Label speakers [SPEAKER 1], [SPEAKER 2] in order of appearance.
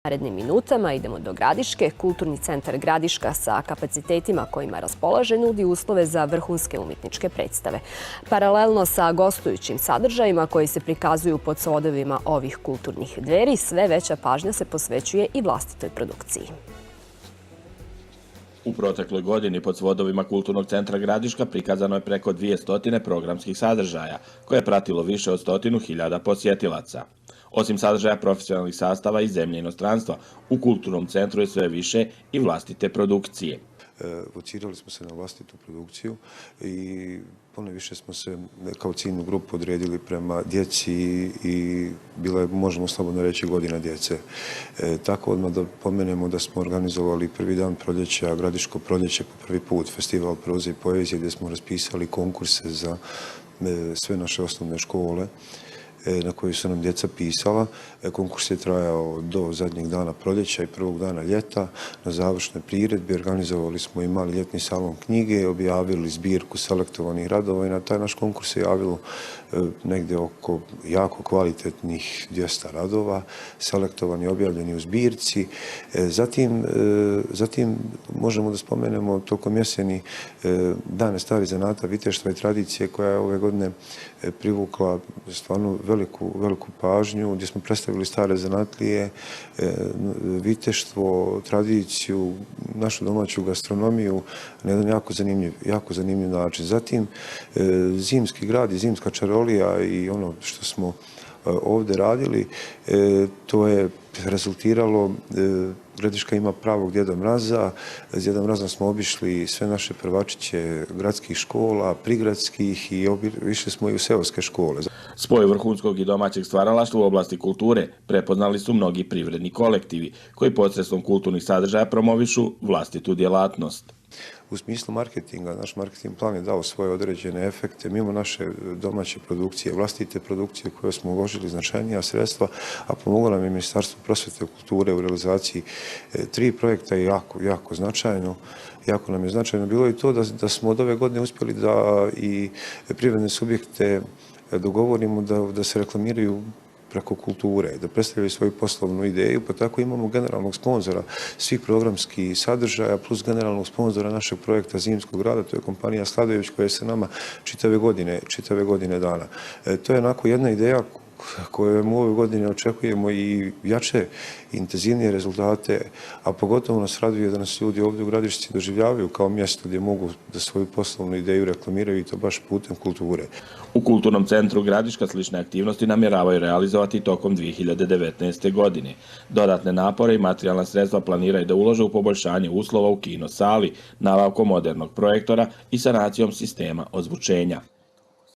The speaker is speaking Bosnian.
[SPEAKER 1] Narednim minutama idemo do Gradiške. Kulturni centar Gradiška sa kapacitetima kojima raspolaže nudi uslove za vrhunske umjetničke predstave. Paralelno sa gostujućim sadržajima koji se prikazuju pod svodovima ovih kulturnih dveri, sve veća pažnja se posvećuje i vlastitoj produkciji.
[SPEAKER 2] U protekloj godini pod svodovima Kulturnog centra Gradiška prikazano je preko 200 programskih sadržaja, koje je pratilo više od 100.000 posjetilaca. Osim sadržaja profesionalnih sastava iz zemlje i inostranstva, u Kulturnom centru je sve više i vlastite produkcije.
[SPEAKER 3] Vocirali smo se na vlastitu produkciju i ponajviše smo se kao ciljnu grupu odredili prema djeci i bila je, možemo slobodno reći, godina djece. Tako odmah da pomenemo da smo organizovali prvi dan proljeća, Gradiško proljeće po prvi put, festival proze i poezije, gdje smo raspisali konkurse za sve naše osnovne škole na koji su nam djeca pisala. Konkurs je trajao do zadnjeg dana proljeća i prvog dana ljeta. Na završnoj priredbi organizovali smo i mali ljetni salon knjige, objavili zbirku selektovanih radova i na taj naš konkurs se javilo negdje oko jako kvalitetnih 200 radova, selektovani, objavljeni u zbirci. Zatim možemo da spomenemo tokom jeseni Dane starih zanata, viteštva i tradicije, koja je ove godine privukla stvarno veliku pažnju, gdje smo predstavili stare zanatlije, viteštvo, tradiciju, našu domaću gastronomiju na jedan jako zanimljiv način. Zatim zimski grad i zimska čarolija i ono što smo ovdje radili, to je rezultiralo, Gradiška ima pravog Djeda Mraza. S Djedom Mrazom smo obišli sve naše prvačiće gradskih škola, prigradskih i išli smo i u seoske škole.
[SPEAKER 2] Spoj vrhunskog i domaćeg stvaralaštva u oblasti kulture prepoznali su mnogi privredni kolektivi koji posredstvom kulturnih sadržaja promovišu vlastitu djelatnost.
[SPEAKER 3] U smislu marketinga, naš marketing plan je dao svoje određene efekte. Mimo naše domaće produkcije, vlastite produkcije koje smo uložili značajnija sredstva, a pomoglo nam je Ministarstvo prosvjete i kulture u realizaciji 3 projekta i jako značajno. Jako nam je značajno bilo i to da smo od ove godine uspjeli da i privredne subjekte dogovorimo da se reklamiraju preko kulture, da predstavljaju svoju poslovnu ideju, pa tako imamo generalnog sponzora svih programskih sadržaja plus generalnog sponzora našeg projekta Zimskog grada, to je kompanija Sladojević, koja je sa nama čitave godine dana. To je onako jedna ideja koju u ove godine očekujemo i jače, intenzivnije rezultate, a pogotovo nas raduje da nas ljudi ovdje u Gradišci doživljavaju kao mjesto gdje mogu da svoju poslovnu ideju reklamiraju i to baš putem kulture.
[SPEAKER 2] U Kulturnom centru Gradiška slične aktivnosti namjeravaju realizovati tokom 2019. godine. Dodatne napore i materijalna sredstva planiraju da ulože u poboljšanje uslova u kino sali, nabavkom modernog projektora i sanacijom sistema ozvučenja.